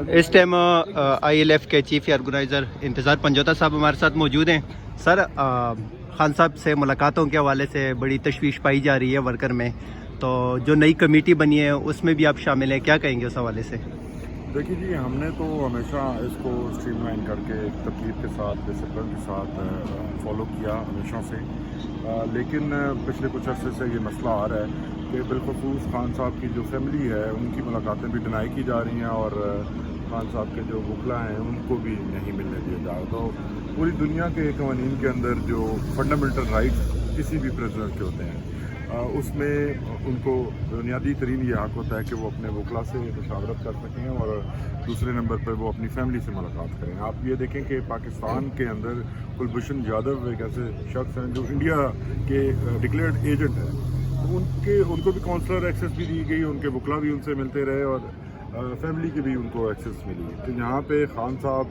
Us time I L F کے chief organiser Intizar Panjota صاحب ہمارے ساتھ موجود ہیں. سر, خان صاحب سے ملاقاتوں کے حوالے سے بڑی تشویش پائی جا رہی ہے ورکر میں, تو جو نئی کمیٹی بنی ہے اس میں بھی آپ شامل ہیں, کیا کہیں گے اس حوالے سے؟ دیکھیے جی, ہم نے تو ہمیشہ اس کو اسٹریم لائن کر کے ترتیب کے ساتھ ڈسپلن کے ساتھ فالو کیا ہمیشہ سے, لیکن پچھلے کچھ عرصے سے یہ مسئلہ آ رہا ہے کہ بالخصوص خان صاحب کی جو فیملی ہے ان کی ملاقاتیں بھی ڈینائی کی جا رہی ہیں, اور خان صاحب کے جو وکلا ہیں ان کو بھی نہیں ملنے دیا جا رہا. تو پوری دنیا کے قوانین کے اندر جو فنڈامنٹل رائٹس کسی بھی پریزنر کے ہوتے ہیں اس میں ان کو بنیادی ترین یہ حق ہوتا ہے کہ وہ اپنے وکلا سے مشاورت کر سکیں, اور دوسرے نمبر پر وہ اپنی فیملی سے ملاقات کریں. آپ یہ دیکھیں کہ پاکستان کے اندر کلبھوشن یادو ایک ایسے شخص ہیں جو انڈیا کے ڈکلیئرڈ ایجنٹ ہیں, ان کو بھی کونسلر ایکسیس بھی دی گئی, ان کے وکلا بھی ان سے ملتے رہے, اور فیملی کی بھی ان کو ایکسیس ملی. تو یہاں پہ خان صاحب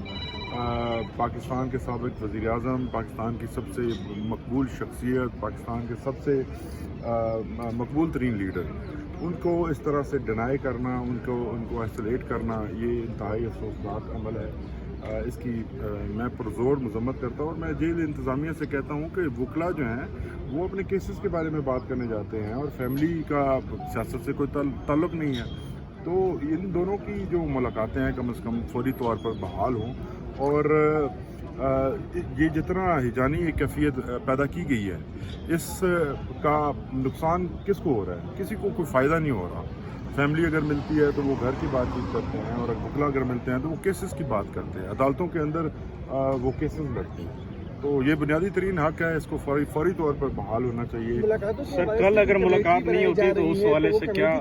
پاکستان کے سابق وزیر اعظم, پاکستان کی سب سے مقبول شخصیت, پاکستان کے سب سے مقبول ترین لیڈر, ان کو اس طرح سے ڈینائی کرنا, ان کو ایسولیٹ کرنا, یہ انتہائی افسوسناک عمل ہے. اس کی میں پرزور مذمت کرتا ہوں, اور میں جیل انتظامیہ سے کہتا ہوں کہ وکلا جو ہیں وہ اپنے کیسز کے بارے میں بات کرنے جاتے ہیں, اور فیملی کا سیاست سے کوئی تعلق نہیں ہے. تو ان دونوں کی جو ملاقاتیں ہیں کم از کم فوری طور پر بحال ہوں, اور یہ جتنا ہجانی ایک کیفیت پیدا کی گئی ہے اس کا نقصان کس کو ہو رہا ہے؟ کسی کو کوئی فائدہ نہیں ہو رہا. فیملی اگر ملتی ہے تو وہ گھر کی بات چیت کرتے ہیں, اور وکلا اگر ملتے ہیں تو وہ کیسز کی بات کرتے ہیں, عدالتوں کے اندر وہ کیسز لڑتے ہیں. تو یہ بنیادی ترین حق ہے, اس کو فوری طور پر بحال ہونا چاہیے. سر, کل اگر ملاقات نہیں ہوتی تو اس حوالے سے کیا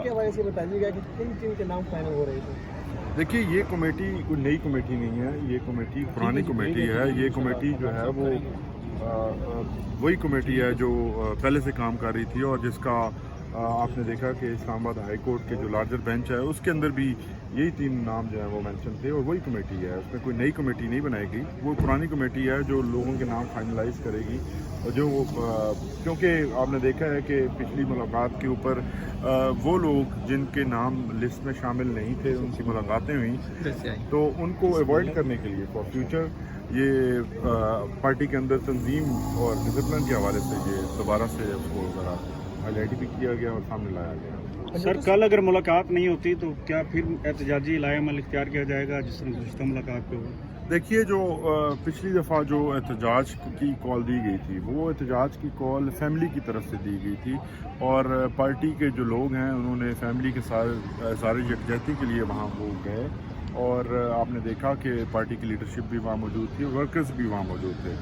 دیکھیے, یہ کمیٹی کوئی نئی کمیٹی نہیں ہے, یہ کمیٹی پرانی کمیٹی ہے. یہ کمیٹی جو ہے وہ وہی کمیٹی ہے جو پہلے سے کام کر رہی تھی, اور جس کا آپ نے دیکھا کہ اسلام آباد ہائی کورٹ کے جو لارجر بینچ ہے اس کے اندر بھی یہی 3 نام جو ہیں وہ مینشن تھے, اور وہی کمیٹی ہے. اس میں کوئی نئی کمیٹی نہیں بنائی گئی, وہ پرانی کمیٹی ہے جو لوگوں کے نام فائنلائز کرے گی. اور جو کیونکہ آپ نے دیکھا ہے کہ پچھلی ملاقات کے اوپر وہ لوگ جن کے نام لسٹ میں شامل نہیں تھے ان کی ملاقاتیں ہوئیں, تو ان کو ایوائڈ کرنے کے لیے فار فیوچر یہ پارٹی کے اندر تنظیم اور ڈسپلن کے حوالے سے یہ دوبارہ سے اس کو ذرا ہائی لائٹ بھی کیا گیا اور سامنے لایا گیا. سر, کل اگر ملاقات نہیں ہوتی تو کیا پھر احتجاجی لائحہ عمل اختیار کیا جائے گا جس طرح گزشتہ ملاقات پہ ہوا؟ دیکھیے, جو پچھلی دفعہ جو احتجاج کی کال دی گئی تھی وہ احتجاج کی کال فیملی کی طرف سے دی گئی تھی, اور پارٹی کے جو لوگ ہیں انہوں نے فیملی کے ساتھ اظہار یکجہتی کے لیے وہاں وہ گئے, اور آپ نے دیکھا کہ پارٹی کی لیڈرشپ بھی وہاں موجود تھی, ورکرز بھی وہاں موجود تھے.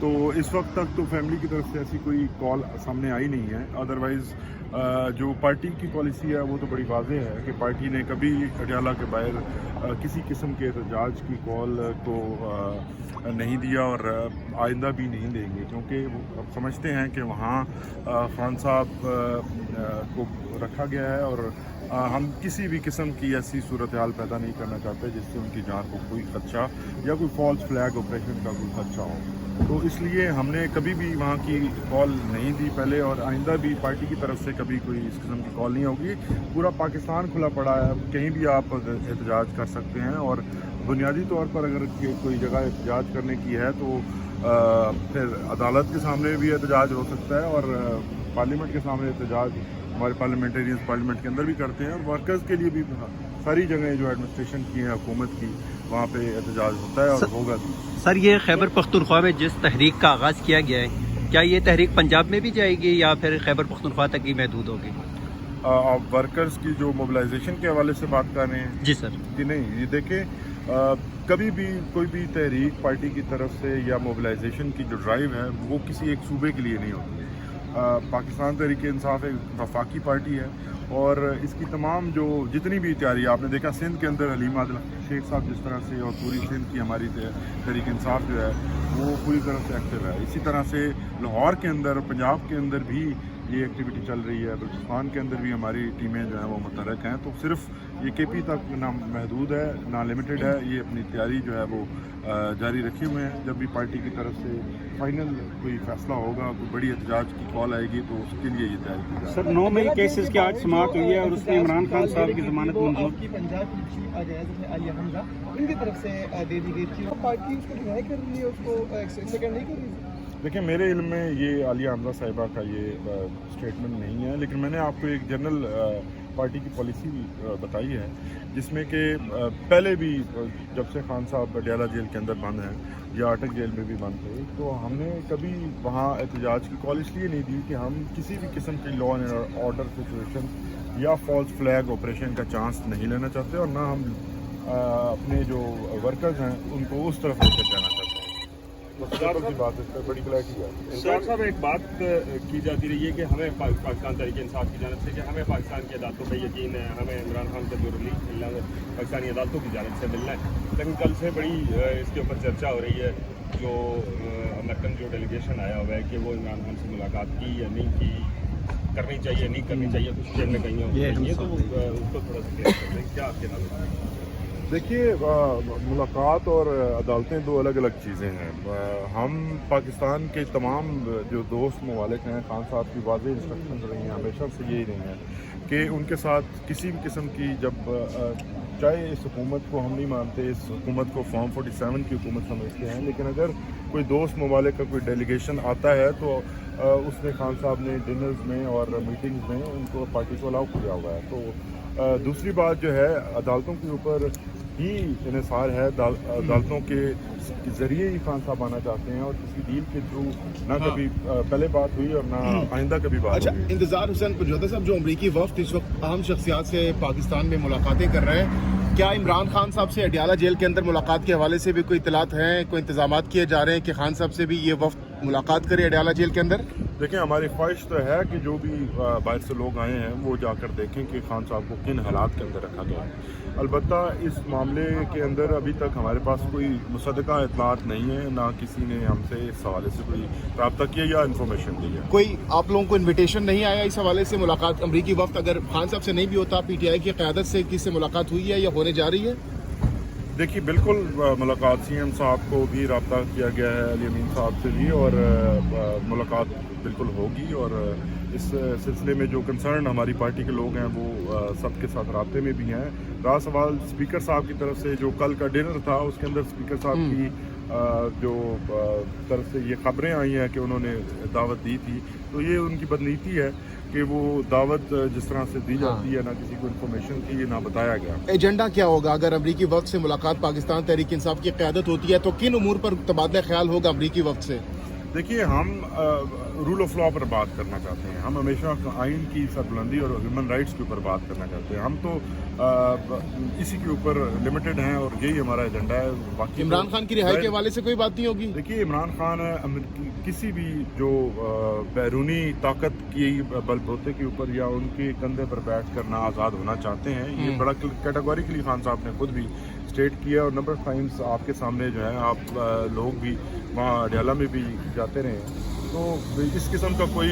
تو اس وقت تک تو فیملی کی طرف سے ایسی کوئی کال سامنے آئی نہیں ہے. ادروائز جو پارٹی کی پالیسی ہے وہ تو بڑی واضح ہے کہ پارٹی نے کبھی اڈیالہ کے باہر کسی قسم کے احتجاج کی کال کو نہیں دیا, اور آئندہ بھی نہیں دیں گے, کیونکہ وہ سمجھتے ہیں کہ وہاں خان صاحب کو رکھا گیا ہے, اور ہم کسی بھی قسم کی ایسی صورتحال پیدا نہیں کرنا چاہتے جس سے ان کی جان کو کوئی خدشہ یا کوئی فالس فلیگ آپریشن کا کوئی خدشہ ہو. تو اس لیے ہم نے کبھی بھی وہاں کی کال نہیں دی پہلے, اور آئندہ بھی پارٹی کی طرف سے کبھی کوئی اس قسم کی کال نہیں ہوگی. پورا پاکستان کھلا پڑا ہے, کہیں بھی آپ احتجاج کر سکتے ہیں, اور بنیادی طور پر اگر کوئی جگہ احتجاج کرنے کی ہے تو پھر عدالت کے سامنے بھی احتجاج ہو سکتا ہے, اور پارلیمنٹ کے سامنے احتجاج ہمارے پارلیمنٹرینز پارلیمنٹ کے اندر بھی کرتے ہیں, اور ورکرز کے لیے بھی ساری جگہیں جو ایڈمنسٹریشن کی ہیں حکومت کی وہاں پہ احتجاج ہوتا ہے اور ہوگا بھی. سر, یہ خیبر پختونخوا میں جس تحریک کا آغاز کیا گیا ہے, کیا یہ تحریک پنجاب میں بھی جائے گی یا پھر خیبر پختونخوا تک ہی محدود ہوگی؟ آپ ورکرز کی جو موبلائزیشن کے حوالے سے بات کر رہے ہیں؟ جی سر. کہ نہیں, یہ دیکھیں کبھی بھی کوئی بھی تحریک پارٹی کی طرف سے یا موبلائزیشن کی جو ڈرائیو ہے وہ کسی ایک صوبے کے لیے نہیں ہوتی. پاکستان تحریک انصاف ایک وفاقی پارٹی ہے, اور اس کی تمام جو جتنی بھی تیاری آپ نے دیکھا سندھ کے اندر حلیم عادل شیخ صاحب جس طرح سے, اور پوری سندھ کی ہماری تحریک انصاف جو ہے وہ پوری طرح سے ایکٹیو ہے. اسی طرح سے لاہور کے اندر, پنجاب کے اندر بھی ये एक्टिविटी चल रही है। बलूचिस्तान के अंदर भी हमारी टीमें जो हैं वो मुतहरक हैं। तो सिर्फ ये KP तक ना महदूद है ना लिमिटेड है, ये अपनी तैयारी जो है वो जारी रखे हुए हैं। जब भी पार्टी की तरफ से फाइनल कोई फैसला होगा, कोई बड़ी एहतजाज की कॉल आएगी तो उसके लिए ये तैयारी की जाएगी। सर 9 मई केसेस की आज समाप्त हुई है और उसमें इमरान खान साहब की जमानत मंजूर की पंजाब की चीफ आ गया जिसमें आलिया हमजा उनकी तरफ से दे दी गई थी। पार्टी उसको डिनाई कर रही है, उसको सेकंड नहीं कर रही। देखिए मेरे इल्म में ये आलिया हमजा साहिबा का ये स्टेटमेंट नहीं है, लेकिन मैंने आपको एक जनरल पार्टी की पॉलिसी बताई है जिसमें कि पहले भी जब से खान साहब अडयाला जेल के अंदर बंद हैं या अटक जेल में भी बंद थे, तो हमने कभी वहाँ एहतजाज की कॉल इसलिए नहीं दी कि हम किसी भी किस्म की लॉ एंड ऑर्डर सिचुएशन या फॉल्स फ्लैग ऑपरेशन का चांस नहीं लेना चाहते और ना हम अपने जो वर्कर्स हैं उनको उस तरफ लेकर जाना चाहते हैं। की बात है, इस पर बड़ी क्लैरिटी है। इमरान साहब एक बात की जाती रही है कि हमें पाकिस्तान तहरीक इंसाफ की जानब से कि हमें पाकिस्तान की अदालतों पर यकीन है, हमें इमरान खान का जो रिलीफ मिलना है पाकिस्तानी अदालतों की जानब से मिलना है। लेकिन कल से बड़ी इसके ऊपर चर्चा हो रही है, जो अमेरिकन जो डेलीगेशन आया हुआ है कि वो इमरान खान से मुलाकात की या नहीं की, करनी चाहिए नहीं करनी चाहिए, कुछ जेल में कहीं हो तो उसको थोड़ा सा क्लियर कर दें, क्या आपके नाम? देखिए मुलाकात और अदालतें दो अलग अलग चीज़ें हैं। हम पाकिस्तान के तमाम जो दोस्त ममालिक हैं, खान साहब की वाज़ेह इंस्ट्रक्शन रही हैं, हमेशा से यही रही हैं कि उनके साथ किसी भी किस्म की जब चाहे इस हुकूमत को हम नहीं मानते, इस हुकूमत को फॉर्म 47 की हुकूमत समझते हैं, लेकिन अगर कोई दोस्त ममालिक का कोई डेलीगेशन आता है तो उसने खान साहब ने डिनर्स में और मीटिंग्स में उनको पार्टी को अलाउ किया हुआ है। तो दूसरी बात जो है अदालतों के ऊपर ही इन्हिसार है, अदालतों के ज़रिए ही खान साहब आना चाहते हैं और किसी डील के थ्रू ना कभी पहले बात हुई और ना आइंदा कभी बात अच्छा, हुई। इंतजार हुसैन पंजोता साहब, जो अमरीकी वफ्द इस वक्त अहम शख्सियात से पाकिस्तान में मुलाकातें कर रहे हैं, क्या इमरान खान साहब से अडयाला जेल के अंदर मुलाकात के हवाले से भी कोई इत्तलात हैं, कोई इंतजाम किए जा रहे हैं कि खान साहब से भी ये वफ्द मुलाकात करे अडयाला जेल के अंदर? देखिए हमारी ख्वाहिश तो है कि जो भी बाहर से लोग आए हैं वो जाकर देखें कि खान साहब को किन हालात के अंदर रखा गया है। अलबत्ता इस मामले के अंदर अभी तक हमारे पास कोई मुसद्दका इत्तलात नहीं है, ना किसी ने हमसे इस हवाले से कोई रब्ता किया या इन्फॉर्मेशन दी है। कोई आप लोगों को इन्विटेशन नहीं आया इस हवाले से मुलाकात? अमरीकी वफ्द अगर खान साहब से नहीं भी होता, PTI की क़यादत से किससे मुलाकात हुई है या होने जा रही है? देखिए बिल्कुल मुलाकात CM साहब को भी रब्ता किया गया है, अली अमीन साहब से भी, और मुलाकात बिल्कुल होगी। और इस सिलसिले में जो कंसर्न हमारी पार्टी के लोग हैं वो सबके साथ राब्ते में भी हैं। रहा सवाल स्पीकर साहब की तरफ से, जो कल का डिनर था उसके अंदर स्पीकर साहब की जो तरफ से ये खबरें आई हैं कि उन्होंने दावत दी थी, तो ये उनकी बदनीति है कि वो दावत जिस तरह से दी जाती है ना किसी को इन्फॉर्मेशन की, ये ना बताया गया। एजेंडा क्या होगा अगर अमरीकी वफ्द से मुलाकात पाकिस्तान तहरीक इंसाफ की क़यादत होती है तो किन उमूर पर तबादला ख्याल होगा अमरीकी वफ्द से? देखिए हम रूल ऑफ लॉ पर बात करना चाहते हैं, हम हमेशा आइन की सरबुलंदी और ह्यूमन राइट्स के ऊपर बात करना चाहते हैं। हम तो इसी के ऊपर लिमिटेड हैं और यही हमारा एजेंडा है। बाकी इमरान खान की रिहाई के हवाले से कोई बात नहीं होगी? देखिए इमरान खान किसी भी जो बैरूनी ताकत की बलबूते के ऊपर या उनके कंधे पर बैठ कर ना आज़ाद होना चाहते हैं, ये बड़ा कैटेगोरिकली खान साहब ने खुद भी स्टेट किया और नंबर ऑफ टाइम्स आपके सामने जो है आप लोग भी वहाँ अडयाला में भी जाते रहे। तो इस किस्म का कोई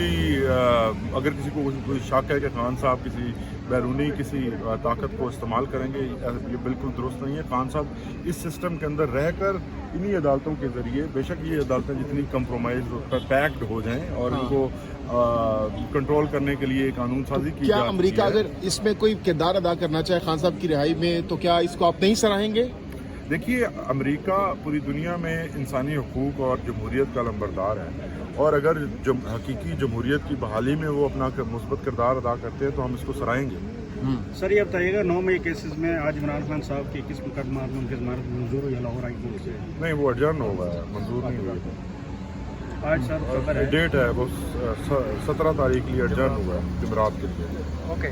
अगर किसी को कोई शक है कि खान साहब किसी बैरूनी किसी ताकत को इस्तेमाल करेंगे, ये बिल्कुल दुरुस्त नहीं है। खान साहब इस सिस्टम के अंदर रहकर इन्हीं अदालतों के ज़रिए, बेशक ये अदालतें जितनी कंप्रोमाइज पैक्ड हो जाएं और इनको कंट्रोल करने के लिए कानून साजी की क्या अमेरिका अगर इसमें कोई किरदार अदा करना चाहे खान साहब की रिहाई में, तो क्या इसको आप नहीं सराहेंगे? देखिए अमेरिका पूरी दुनिया में इंसानी हकूक़ और जमहूरियत का लंबरदार है और अगर हकीकी जमहूरियत की बहाली में वो अपना मुस्बत किरदार अदा करते हैं तो हम इसको सराहेंगे। सर ये बताइएगा 9 मई केसेस में आज इमरान खान साहब की किस मुकदमा में उनकी जमानत मंजूर हुई है लाहौर हाई कोर्ट से? नहीं, वो एडजर्न हो गया है, मंजूर नहीं हुआ। आज सर डेट है वो 17 तारीख के लिए एडजर्न हुआ है जमरात के लिए। ओके।